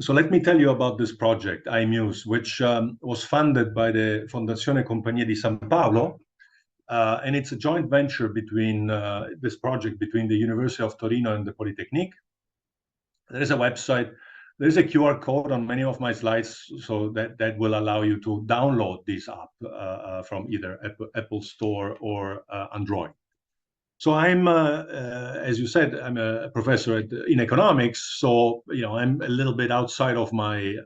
So let me tell you about this project, iMuse, which was funded by the Fondazione Compagnia di San Paolo. And it's a joint venture between this project between the University of Torino and the Polytechnique. There is a website. There's a QR code on many of my slides, so that will allow you to download this app from either Apple Store or Android. So I'm, as you said, I'm a professor in economics. So I'm a little bit outside of my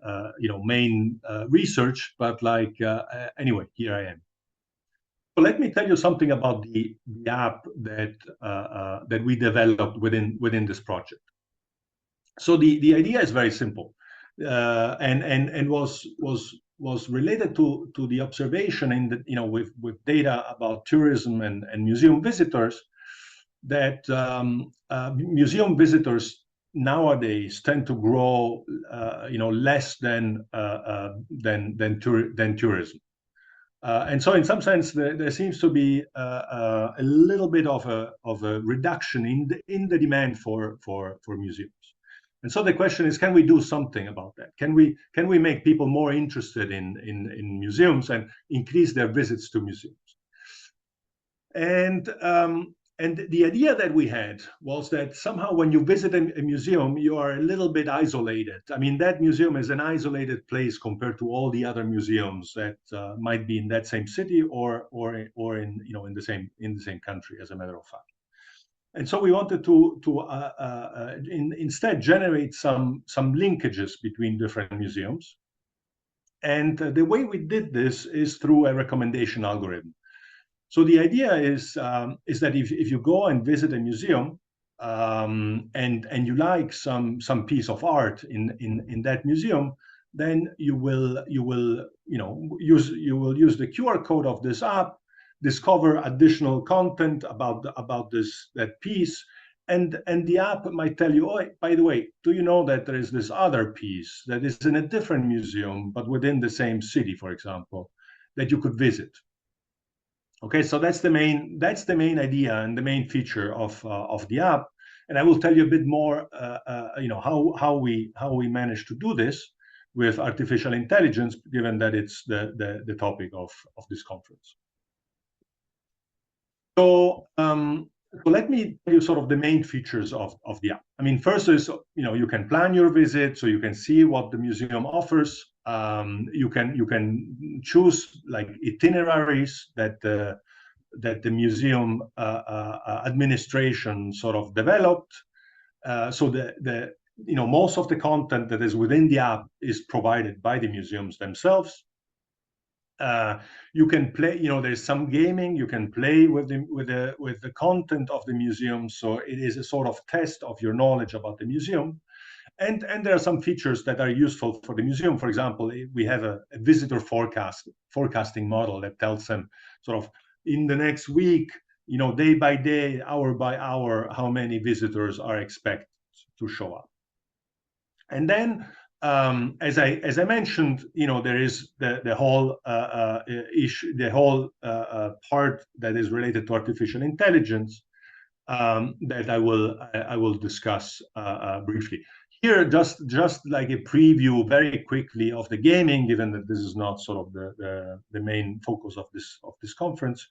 main research, but anyway, here I am. So let me tell you something about the app that we developed within this project. So the idea is very simple, and was related to the observation in the with data about tourism and museum visitors, that museum visitors nowadays tend to grow less than tourism. And so in some sense there seems to be a little bit of a reduction in the demand for museums. And so the question is, can we do something about that? Can we make people more interested in museums and increase their visits to museums? And the idea that we had was that somehow when you visit a museum, you are a little bit isolated. I mean, that museum is an isolated place compared to all the other museums that might be in that same city or in in the same country, as a matter of fact. And so we wanted to instead generate some linkages between different museums. And the way we did this is through a recommendation algorithm. So the idea is that if you go and visit a museum and you like some piece of art in that museum, then you will use the QR code of this app, discover additional content about that piece, and the app might tell you, oh, by the way, do you know that there is this other piece that is in a different museum but within the same city, for example, that you could visit. Okay, so that's the main idea and the main feature of the app, and I will tell you a bit more, how we managed to do this with artificial intelligence, given that it's the topic of this conference. So let me tell you sort of the main features of the app. I mean, first is you can plan your visit, so you can see what the museum offers. You can choose like itineraries that the museum administration sort of developed. So the most of the content that is within the app is provided by the museums themselves. You can play, there's some gaming. You can play with the content of the museum. So it is a sort of test of your knowledge about the museum. And there are some features that are useful for the museum. For example, we have a visitor forecasting model that tells them sort of in the next week, day by day, hour by hour, how many visitors are expected to show up. And then, as I mentioned, there is the whole issue, the whole part that is related to artificial intelligence that I will discuss briefly. Here, just like a preview very quickly of the gaming, given that this is not sort of the main focus of this conference.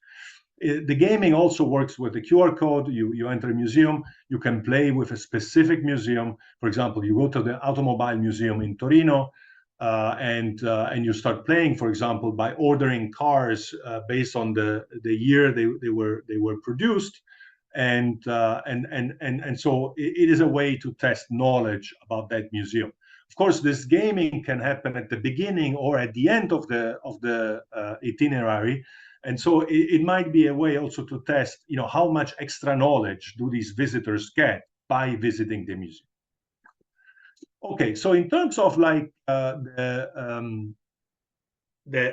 The gaming also works with the QR code. You enter a museum, you can play with a specific museum. For example, you go to the Automobile Museum in Torino, and you start playing, for example, by ordering cars based on the year they were produced. And so it is a way to test knowledge about that museum. Of course, this gaming can happen at the beginning or at the end of the itinerary, and so it might be a way also to test, how much extra knowledge do these visitors get by visiting the museum. Okay, so in terms of like the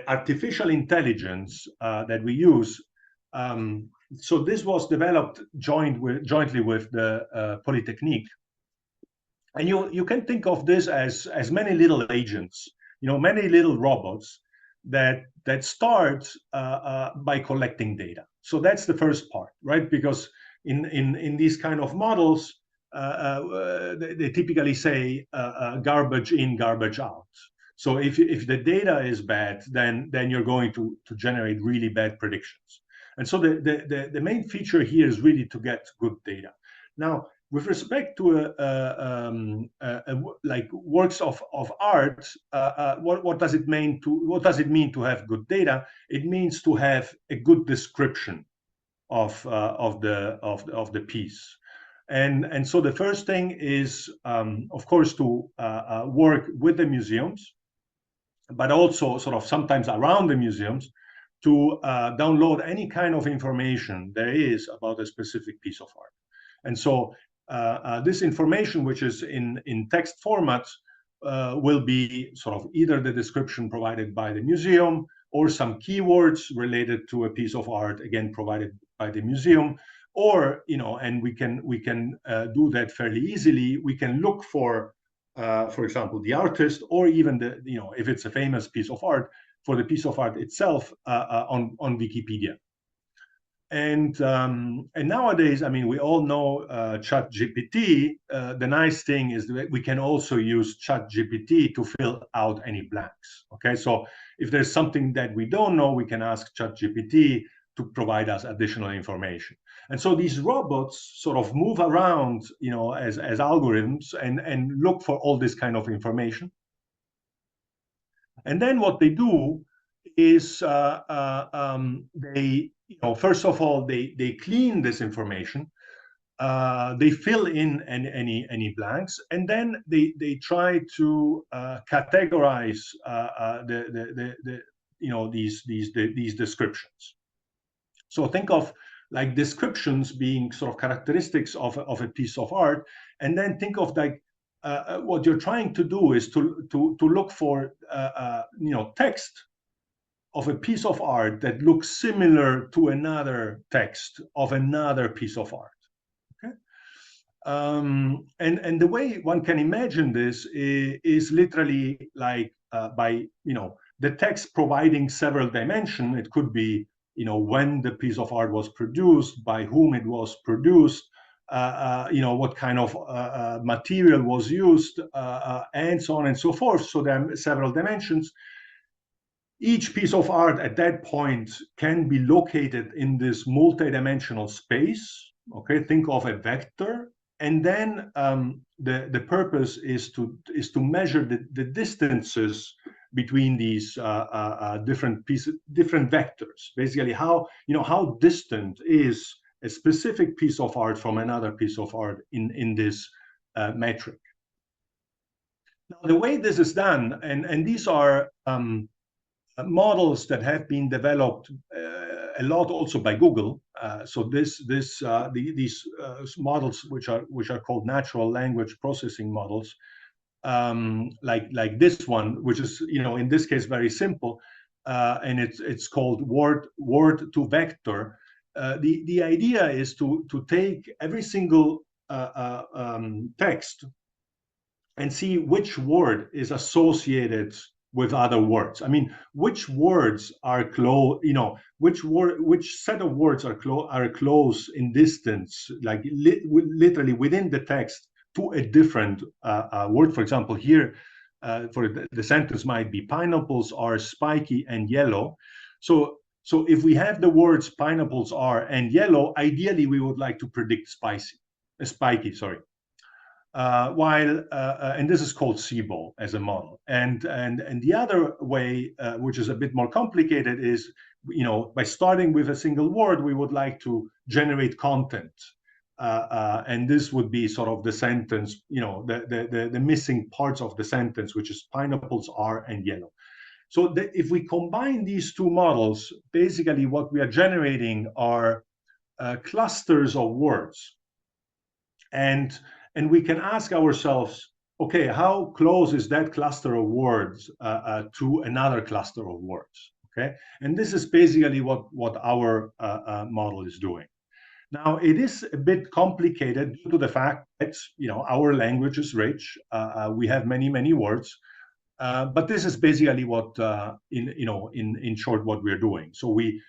artificial intelligence that we use. So this was developed jointly with the Polytechnique, and you can think of this as many little agents, many little robots that start by collecting data. So that's the first part, right? Because in these kind of models, they typically say garbage in, garbage out. So if the data is bad, then you're going to generate really bad predictions. And so the main feature here is really to get good data. Now, with respect to like works of art, what does it mean to have good data? It means to have a good description of the piece. And so the first thing is, of course, to work with the museums, but also sort of sometimes around the museums, to download any kind of information there is about a specific piece of art. And so this information, which is in text format, will be sort of either the description provided by the museum or some keywords related to a piece of art, again provided by the museum, or and we can do that fairly easily. We can look for example, the artist, or even the if it's a famous piece of art, for the piece of art itself on Wikipedia. And nowadays, I mean, we all know ChatGPT. The nice thing is that we can also use ChatGPT to fill out any blanks. Okay, so if there's something that we don't know, we can ask ChatGPT to provide us additional information. And so these robots sort of move around, as algorithms and look for all this kind of information. And then what they do is they, first of all, they clean this information. They fill in any blanks, and then they try to categorize these descriptions. So think of like descriptions being sort of characteristics of a piece of art, and then think of like what you're trying to do is to look for text of a piece of art that looks similar to another text of another piece of art. Okay, and the way one can imagine this is literally like by the text providing several dimensions. It could be when the piece of art was produced, by whom it was produced, what kind of material was used, and so on and so forth. So there are several dimensions. Each piece of art at that point can be located in this multidimensional space. Okay, think of a vector, and then the purpose is to measure the distances between these different vectors. Basically, how distant is a specific piece of art from another piece of art in this metric. Now, the way this is done, and these are models that have been developed a lot also by Google. So these models, which are called natural language processing models, like this one, which is in this case very simple, and it's called word to vector. The idea is to take every single text and see which word is associated with other words. I mean, which words are close, which set of words are close in distance, like literally within the text, to a different word. For example, here, for the sentence might be pineapples are spiky and yellow. So if we have the words pineapples are and yellow, ideally we would like to predict spiky, sorry. And this is called SIBO as a model. And the other way, which is a bit more complicated, is by starting with a single word, we would like to generate content. And this would be sort of the sentence, the missing parts of the sentence, which is pineapples are and yellow. So if we combine these two models, basically what we are generating are clusters of words. And we can ask ourselves, okay, how close is that cluster of words to another cluster of words? Okay, and this is basically what our model is doing. Now, it is a bit complicated due to the fact that our language is rich. We have many words, but this is basically what in short what we're doing. So we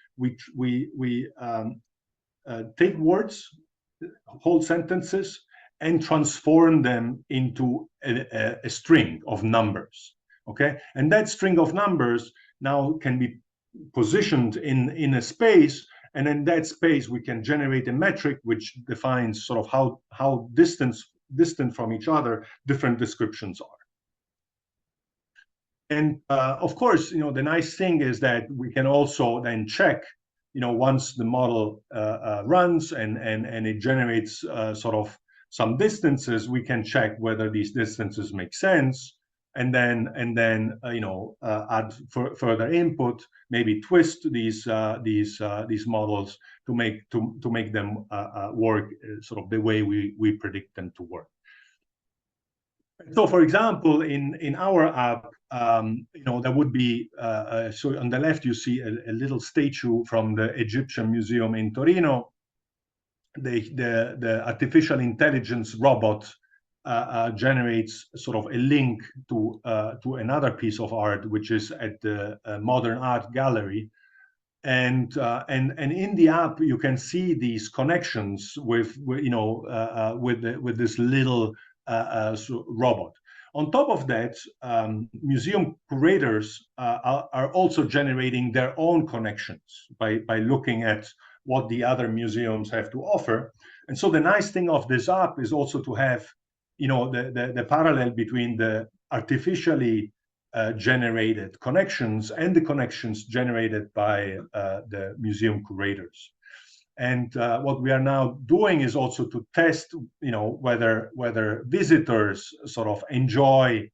take words, whole sentences, and transform them into a string of numbers. Okay, and that string of numbers now can be positioned in a space, and in that space we can generate a metric which defines sort of how distant from each other different descriptions are. And of course, the nice thing is that we can also then check, once the model runs and it generates sort of some distances, we can check whether these distances make sense, and then add further input, maybe twist these models to make them work sort of the way we predict them to work. So, for example, in our app, there would be, so on the left, you see a little statue from the Egyptian Museum in Torino. The artificial intelligence robot generates sort of a link to another piece of art, which is at the Modern Art Gallery. And in the app, you can see these connections with this little robot. On top of that, museum curators are also generating their own connections by looking at what the other museums have to offer. And so the nice thing of this app is also to have, the parallel between the artificially generated connections and the connections generated by the museum curators. And what we are now doing is also to test, whether visitors sort of enjoy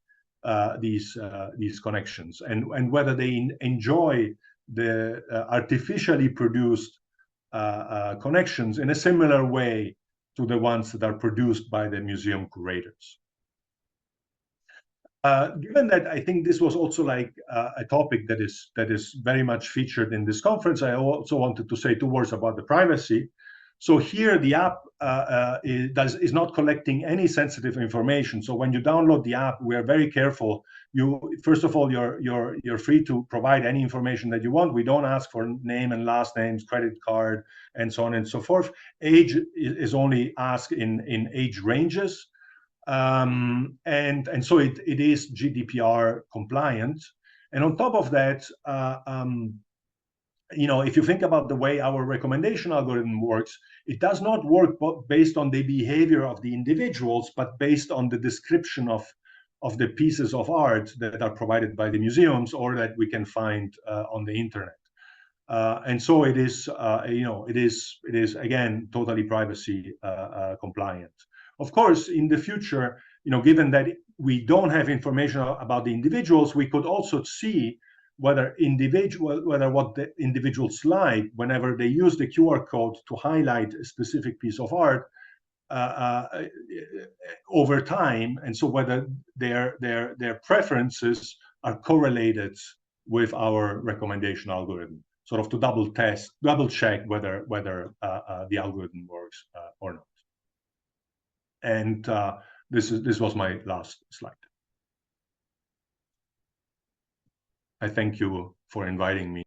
these connections, and whether they enjoy the artificially produced connections in a similar way to the ones that are produced by the museum curators. Given that I think this was also like a topic that is very much featured in this conference, I also wanted to say 2 words about the privacy. So here the app is not collecting any sensitive information. So when you download the app, we are very careful. First of all, you're free to provide any information that you want. We don't ask for name and last names, credit card, and so on and so forth. Age is only asked in age ranges. And so it is GDPR compliant. And on top of that, if you think about the way our recommendation algorithm works, it does not work based on the behavior of the individuals, but based on the description of the pieces of art that are provided by the museums or that we can find on the internet. And so it is, it is again totally privacy compliant. Of course, in the future, given that we don't have information about the individuals, we could also see whether what the individuals like whenever they use the QR code to highlight a specific piece of art over time, and so whether their preferences are correlated with our recommendation algorithm, sort of to double check whether the algorithm works or not. And this was my last slide. I thank you for inviting me.